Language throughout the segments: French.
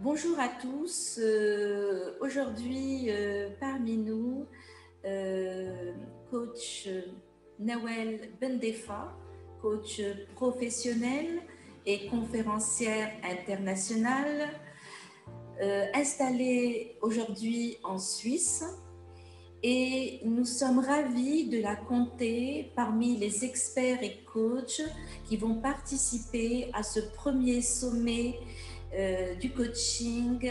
Bonjour à tous. Aujourd'hui, parmi nous, coach Nawel Bendefa, coach professionnel et conférencière internationale, installée aujourd'hui en Suisse. Et nous sommes ravis de la compter parmi les experts et coachs qui vont participer à ce premier sommet du coaching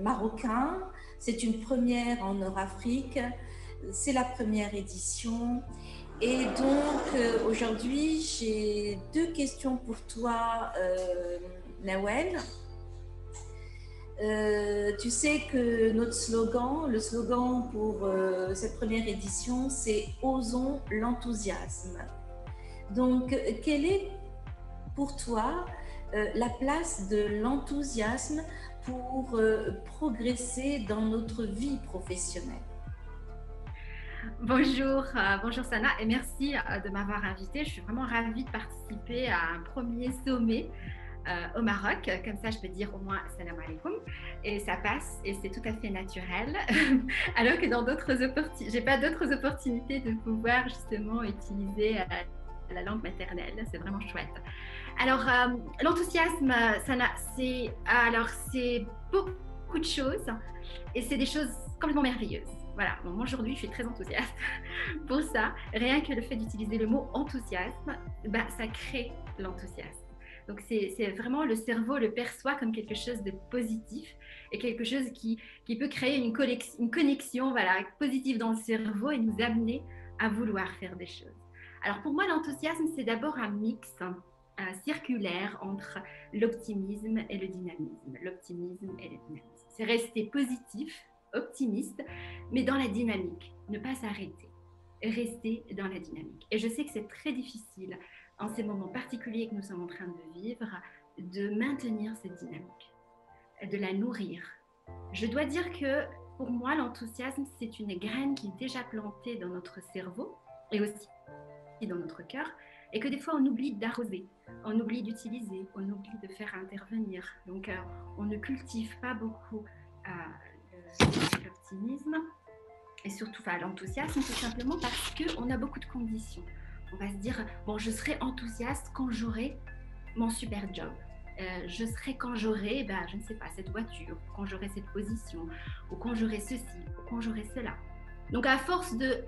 marocain. C'est une première en Nord-Afrique, c'est la première édition. Et donc aujourd'hui, j'ai deux questions pour toi, Nawel. Tu sais que notre slogan, le slogan pour cette première édition, c'est « Osons l'enthousiasme ». Donc, quelle est pour toi la place de l'enthousiasme pour progresser dans notre vie professionnelle? Bonjour, bonjour Sana et merci de m'avoir invitée. Je suis vraiment ravie de participer à un premier sommet au Maroc. Comme ça, je peux dire au moins salam alaikum et ça passe et c'est tout à fait naturel. Alors que dans d'autres opportunités, j'ai pas d'autres opportunités de pouvoir justement utiliser la langue maternelle. C'est vraiment chouette. Alors, l'enthousiasme, Sana, c'est beaucoup de choses et c'est des choses complètement merveilleuses. Voilà, bon, moi aujourd'hui je suis très enthousiaste pour ça. Rien que le fait d'utiliser le mot enthousiasme, bah, ça crée l'enthousiasme. Donc c'est vraiment le cerveau le perçoit comme quelque chose de positif et quelque chose qui peut créer une connexion voilà, positive dans le cerveau et nous amener à vouloir faire des choses. Alors pour moi l'enthousiasme c'est d'abord un mix circulaire entre l'optimisme et le dynamisme. L'optimisme et le dynamisme. C'est rester positif, optimiste, mais dans la dynamique, ne pas s'arrêter, rester dans la dynamique. Et je sais que c'est très difficile en ces moments particuliers que nous sommes en train de vivre, de maintenir cette dynamique, de la nourrir. Je dois dire que pour moi, l'enthousiasme, c'est une graine qui est déjà plantée dans notre cerveau et aussi dans notre cœur, et que des fois on oublie d'arroser, on oublie d'utiliser, on oublie de faire intervenir. Donc on ne cultive pas beaucoup l'optimisme et surtout l'enthousiasme, tout simplement parce qu'on a beaucoup de conditions. On va se dire, bon, je serai enthousiaste quand j'aurai mon super job. Je serai quand j'aurai, je ne sais pas, cette voiture, quand j'aurai cette position, ou quand j'aurai ceci, ou quand j'aurai cela. Donc à force de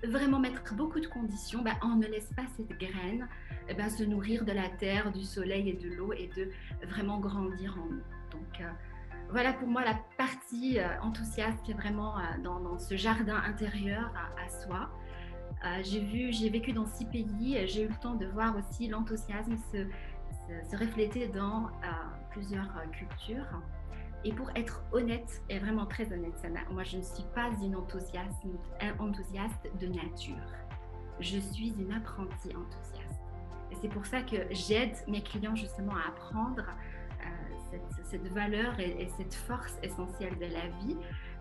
vraiment mettre beaucoup de conditions, on ne laisse pas cette graine se nourrir de la terre, du soleil et de l'eau et de vraiment grandir en nous. Donc voilà pour moi la partie enthousiaste qui est vraiment dans ce jardin intérieur à soi. J'ai vécu dans 6 pays, j'ai eu le temps de voir aussi l'enthousiasme se refléter dans plusieurs cultures. Et pour être honnête, et vraiment très honnête, Sana, moi je ne suis pas une enthousiaste de nature. Je suis une apprentie enthousiaste. Et c'est pour ça que j'aide mes clients justement à apprendre cette valeur et cette force essentielle de la vie.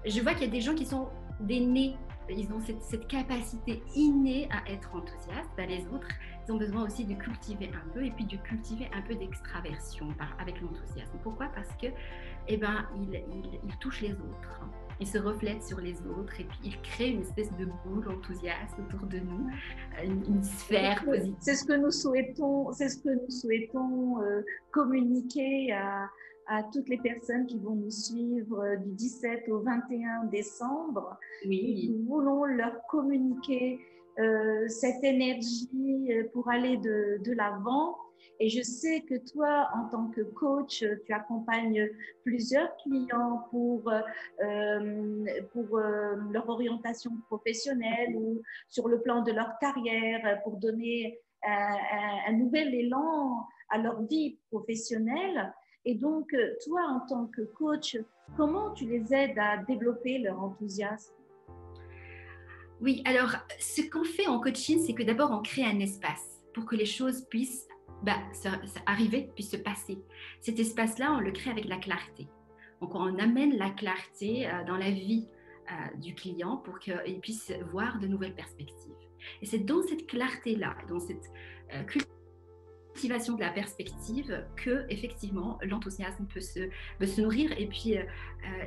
Je vois qu'il y a des gens qui sont des nés, ils ont cette capacité innée à être enthousiastes. Les autres, ils ont besoin aussi de cultiver un peu et puis de cultiver un peu d'extraversion avec l'enthousiasme. Pourquoi? Parce que ils touchent les autres. Ils se reflètent sur les autres et puis ils créent une espèce de boule enthousiaste autour de nous, une sphère positive. C'est ce que nous souhaitons communiquer à toutes les personnes qui vont nous suivre du 17 au 21 décembre. Oui. Nous voulons leur communiquer cette énergie pour aller de l'avant. Et je sais que toi, en tant que coach, tu accompagnes plusieurs clients pour leur orientation professionnelle ou sur le plan de leur carrière, pour donner un nouvel élan à leur vie professionnelle. Et donc, toi, en tant que coach, comment tu les aides à développer leur enthousiasme? Oui, alors, ce qu'on fait en coaching, c'est que d'abord, on crée un espace pour que les choses puissent arriver, puissent se passer. Cet espace-là, on le crée avec la clarté. Donc, on amène la clarté dans la vie du client pour qu'il puisse voir de nouvelles perspectives. Et c'est dans cette clarté-là, dans cette culture cultivation de la perspective que effectivement l'enthousiasme peut se nourrir et puis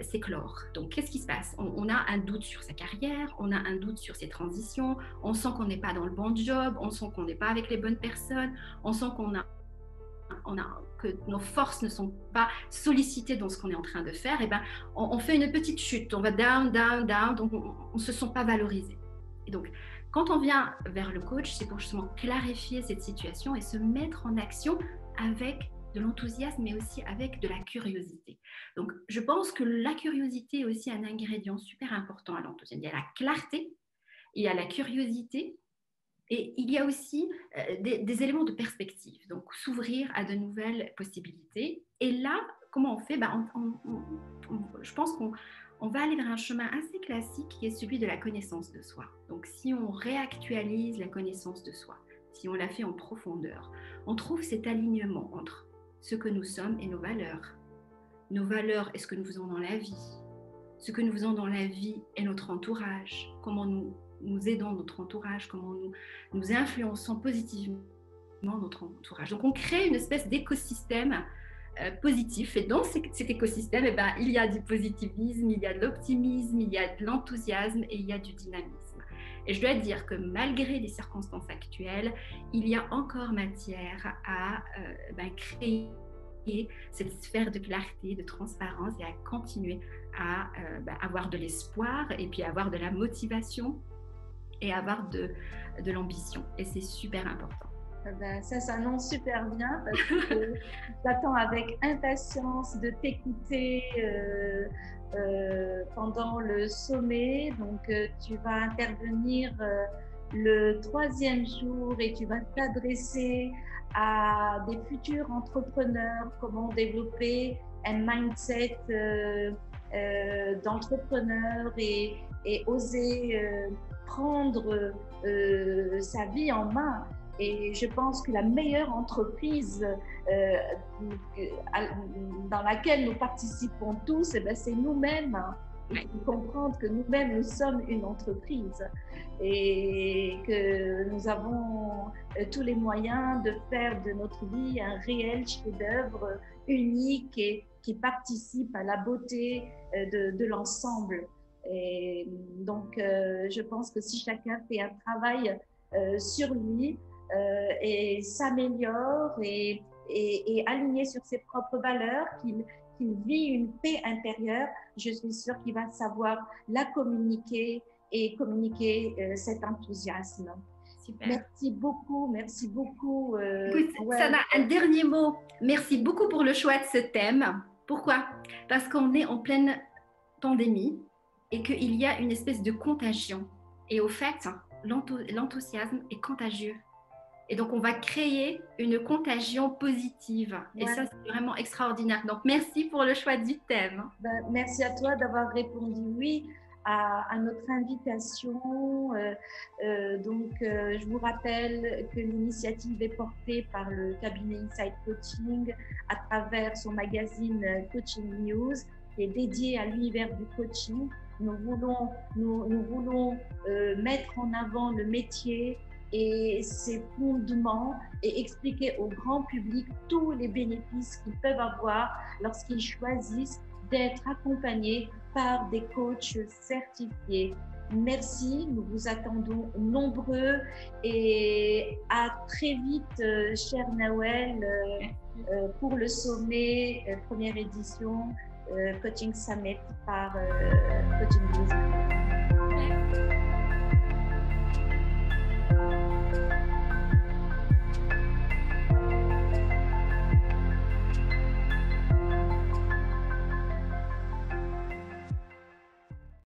s'éclore. Donc qu'est-ce qui se passe? On a un doute sur sa carrière, on a un doute sur ses transitions, on sent qu'on n'est pas dans le bon job, on sent qu'on n'est pas avec les bonnes personnes, on sent que nos forces ne sont pas sollicitées dans ce qu'on est en train de faire. Et ben on fait une petite chute, on va down, down, down, donc on ne se sent pas valorisé. Et donc quand on vient vers le coach, c'est pour justement clarifier cette situation et se mettre en action avec de l'enthousiasme, mais aussi avec de la curiosité. Donc, je pense que la curiosité est aussi un ingrédient super important à l'enthousiasme. Il y a la clarté, il y a la curiosité, et il y a aussi des éléments de perspective. Donc, s'ouvrir à de nouvelles possibilités. Et là, comment on fait? Je pense qu'on va aller vers un chemin assez classique qui est celui de la connaissance de soi. Donc, si on réactualise la connaissance de soi, si on la fait en profondeur, on trouve cet alignement entre ce que nous sommes et nos valeurs. Nos valeurs et ce que nous faisons dans la vie. Ce que nous faisons dans la vie et notre entourage. Comment nous aidons notre entourage, comment nous influençons positivement notre entourage. Donc, on crée une espèce d'écosystème positif. Et dans cet écosystème, il y a du positivisme, il y a de l'optimisme, il y a de l'enthousiasme et il y a du dynamisme. Et je dois dire que malgré les circonstances actuelles, il y a encore matière à créer cette sphère de clarté, de transparence et à continuer à avoir de l'espoir et puis avoir de la motivation et avoir de l'ambition. Et c'est super important. Ça s'annonce super bien parce que j'attends avec impatience de t'écouter pendant le sommet. Donc, tu vas intervenir le 3e jour et tu vas t'adresser à des futurs entrepreneurs, comment développer un mindset d'entrepreneur et oser prendre sa vie en main. Et je pense que la meilleure entreprise dans laquelle nous participons tous, c'est nous-mêmes. Il faut comprendre que nous-mêmes, nous sommes une entreprise et que nous avons tous les moyens de faire de notre vie un réel chef-d'œuvre unique et qui participe à la beauté de l'ensemble. Et donc, je pense que si chacun fait un travail sur lui et s'améliore et aligné sur ses propres valeurs, qu'il vit une paix intérieure, je suis sûre qu'il va savoir la communiquer et communiquer cet enthousiasme. Super. Merci beaucoup, merci beaucoup. Sana, un dernier mot. Merci beaucoup pour le choix de ce thème. Pourquoi? Parce qu'on est en pleine pandémie et qu'il y a une espèce de contagion. Et au fait, l'enthousiasme est contagieux. Et donc, on va créer une contagion positive. Ouais. Et ça, c'est vraiment extraordinaire. Donc, merci pour le choix du thème. Merci à toi d'avoir répondu oui à notre invitation. Je vous rappelle que l'initiative est portée par le cabinet Insight Coaching à travers son magazine Coaching News, qui est dédié à l'univers du coaching. Nous voulons mettre en avant le métier et ses fondements et expliquer au grand public tous les bénéfices qu'ils peuvent avoir lorsqu'ils choisissent d'être accompagnés par des coachs certifiés. Merci, nous vous attendons nombreux et à très vite, cher Nawel, pour le sommet, première édition, Coaching Summit par Coaching News.